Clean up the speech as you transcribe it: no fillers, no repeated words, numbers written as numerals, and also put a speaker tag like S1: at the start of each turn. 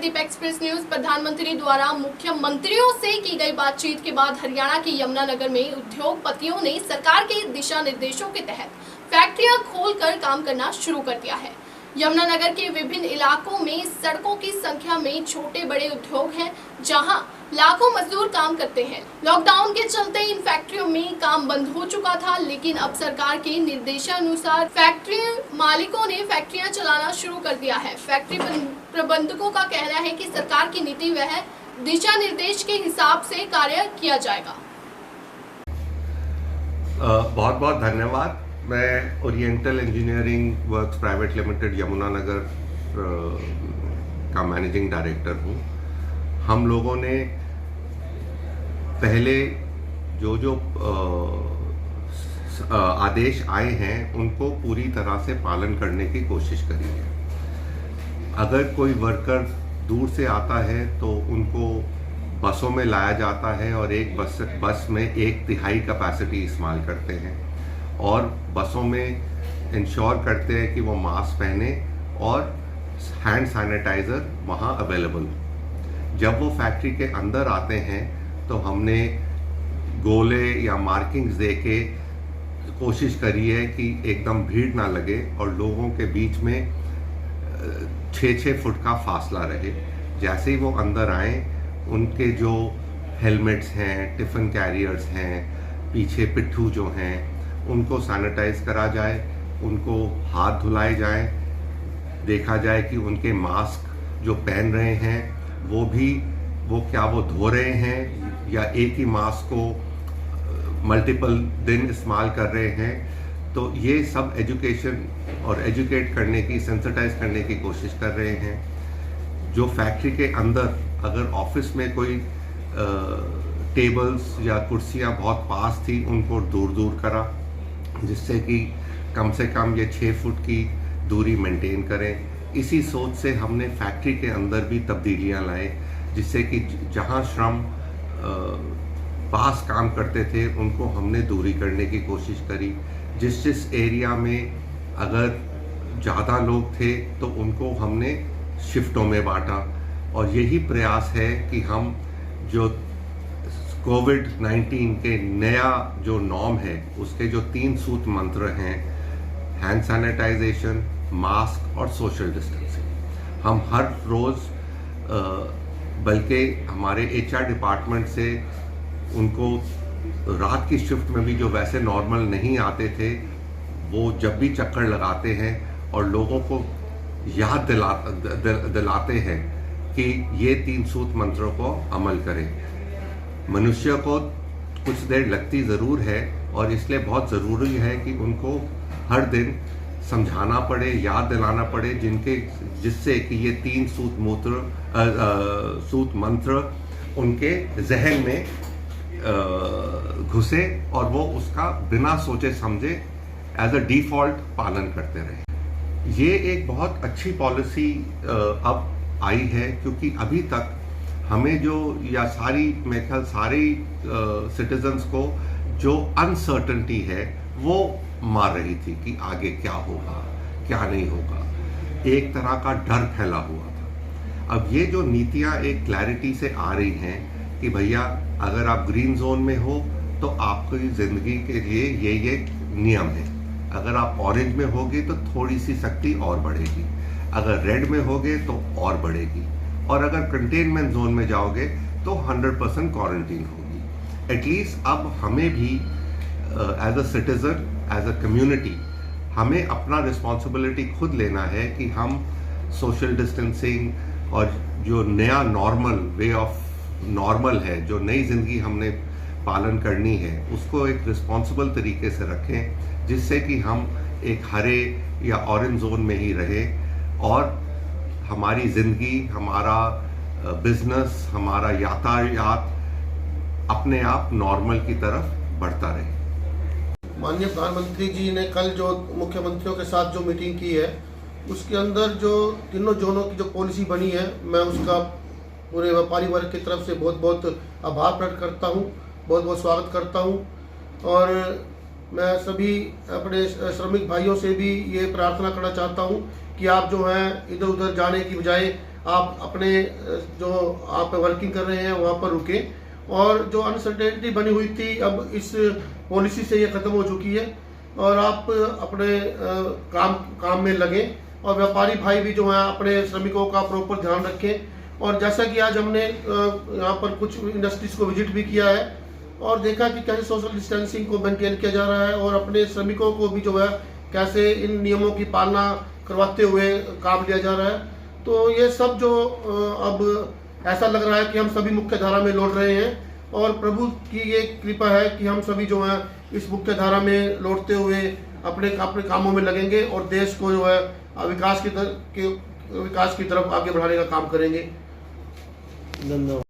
S1: Nabadwip express news. प्रधानमंत्री द्वारा मुख्यमंत्रियों से की गई बातचीत के बाद हरियाणा के यमुनानगर में उद्योगपतियों ने सरकार के दिशा निर्देशों के तहत फैक्ट्रियां खोलकर काम करना शुरू कर दिया है। यमुनानगर के विभिन्न इलाकों में सड़कों की संख्या में छोटे बड़े उद्योग हैं, जहां लाखों मजदूर काम करते हैं। लॉकडाउन के चलते इन फैक्ट्रियों में काम बंद हो चुका था, लेकिन अब सरकार के निर्देशानुसार फैक्ट्री मालिकों ने फैक्ट्रियां चलाना शुरू कर दिया है। फैक्ट्री प्रबंधकों का कहना है कि सरकार की नीति व दिशा निर्देश के हिसाब से कार्य किया जाएगा।
S2: बहुत बहुत धन्यवाद। मैं oriental engineering works private limited Yamunanagar का मैनेजिंग डायरेक्टर हूँ। हम लोगों ने पहले जो आदेश आए हैं उनको पूरी तरह से पालन करने की कोशिश करी है। अगर कोई वर्कर दूर से आता है तो उनको बसों में लाया जाता है और एक बस में 1/3 कैपेसिटी इस्तेमाल करते हैं और बसों में इंश्योर करते हैं कि वो मास्क पहने और हैंड सैनिटाइज़र वहाँ अवेलेबल। जब वो फैक्ट्री के अंदर आते हैं तो हमने गोले या मार्किंग्स दे के कोशिश करी है कि एकदम भीड़ ना लगे और लोगों के बीच में 6-6 फुट का फासला रहे। जैसे ही वो अंदर आए उनके जो हेलमेट्स हैं, टिफ़िन कैरियर्स हैं, पीछे पिट्ठू जो हैं, उनको सैनिटाइज करा जाए, उनको हाथ धुलाए जाए, देखा जाए कि उनके मास्क जो पहन रहे हैं वो धो रहे हैं या एक ही मास्क को मल्टीपल दिन इस्तेमाल कर रहे हैं। तो ये सब एजुकेट करने की, सेंसिटाइज करने की कोशिश कर रहे हैं। जो फैक्ट्री के अंदर अगर ऑफिस में कोई टेबल्स या कुर्सियां बहुत पास थी उनको दूर दूर करा, जिससे कि कम से कम ये 6 फुट की दूरी मेंटेन करें। इसी सोच से हमने फैक्ट्री के अंदर भी तब्दीलियां लाए, जिससे कि जहां श्रम पास काम करते थे उनको हमने दूरी करने की कोशिश करी। जिस एरिया में अगर ज़्यादा लोग थे तो उनको हमने शिफ्टों में बांटा और यही प्रयास है कि हम जो कोविड-19 के नया जो नॉर्म है उसके जो 3 सूत्र मंत्र हैं, हैंड सैनिटाइजेशन, मास्क और सोशल डिस्टेंसिंग, हम हर रोज़ बल्कि हमारे HR डिपार्टमेंट से उनको रात की शिफ्ट में भी जो वैसे नॉर्मल नहीं आते थे वो जब भी चक्कर लगाते हैं और लोगों को याद दिलाते हैं कि ये 3 सूत्र मंत्रों को अमल करें। मनुष्य को कुछ देर लगती ज़रूर है और इसलिए बहुत ज़रूरी है कि उनको हर दिन समझाना पड़े, याद दिलाना पड़े, जिससे कि ये 3 सूत्र मंत्र उनके जहन में घुसे और वो उसका बिना सोचे समझे एज अ डिफ़ॉल्ट पालन करते रहे। ये एक बहुत अच्छी पॉलिसी अब आई है, क्योंकि अभी तक हमें मेरे ख्याल सारे सिटीजन्स को जो अनसर्टेनिटी है वो मार रही थी कि आगे क्या होगा, क्या नहीं होगा। एक तरह का डर फैला हुआ था। अब ये जो नीतियां एक क्लैरिटी से आ रही हैं कि भैया अगर आप ग्रीन जोन में हो तो आपकी ज़िंदगी के लिए ये नियम है, अगर आप ऑरेंज में होगे तो थोड़ी सी सख्ती और बढ़ेगी, अगर रेड में होगे तो और बढ़ेगी, और अगर कंटेनमेंट जोन में जाओगे तो 100% क्वारंटीन होगी। एटलीस्ट अब हमें भी as a citizen, as a community, हमें अपना रिस्पॉन्सिबिलिटी खुद लेना है कि हम सोशल डिस्टेंसिंग और जो नया वे ऑफ नॉर्मल है, जो नई ज़िंदगी हमने पालन करनी है, उसको एक रिस्पॉन्सिबल तरीके से रखें, जिससे कि हम एक हरे या ऑरेंज जोन में ही रहें और हमारी ज़िंदगी, हमारा बिजनेस, हमारा यातायात अपने आप नॉर्मल की तरफ बढ़ता रहे।
S3: माननीय प्रधानमंत्री जी ने कल जो मुख्यमंत्रियों के साथ जो मीटिंग की है उसके अंदर जो तीनों जोनों की जो पॉलिसी बनी है, मैं उसका पूरे व्यापारी वर्ग की तरफ से बहुत बहुत आभार प्रकट करता हूँ, बहुत बहुत स्वागत करता हूँ। और मैं सभी अपने श्रमिक भाइयों से भी ये प्रार्थना करना चाहता हूँ कि आप जो हैं इधर उधर जाने की बजाय आप अपने जो आप वर्किंग कर रहे हैं वहाँ पर रुकें, और जो अनसर्टेनिटी बनी हुई थी अब इस पॉलिसी से ये ख़त्म हो चुकी है, और आप अपने काम में लगें, और व्यापारी भाई भी जो हैं अपने श्रमिकों का प्रॉपर ध्यान रखें। और जैसा कि आज हमने यहाँ पर कुछ इंडस्ट्रीज को विजिट भी किया है और देखा कि कैसे सोशल डिस्टेंसिंग को मेंटेन किया जा रहा है, और अपने श्रमिकों को भी जो है कैसे इन नियमों की पालना करवाते हुए काम लिया जा रहा है। तो ये सब जो अब ऐसा लग रहा है कि हम सभी मुख्य धारा में लौट रहे हैं, और प्रभु की ये कृपा है कि हम सभी जो है इस मुख्य धारा में लौटते हुए अपने कामों में लगेंगे और देश को जो है विकास की तरफ आगे बढ़ाने का काम करेंगे।
S4: धन्यवाद।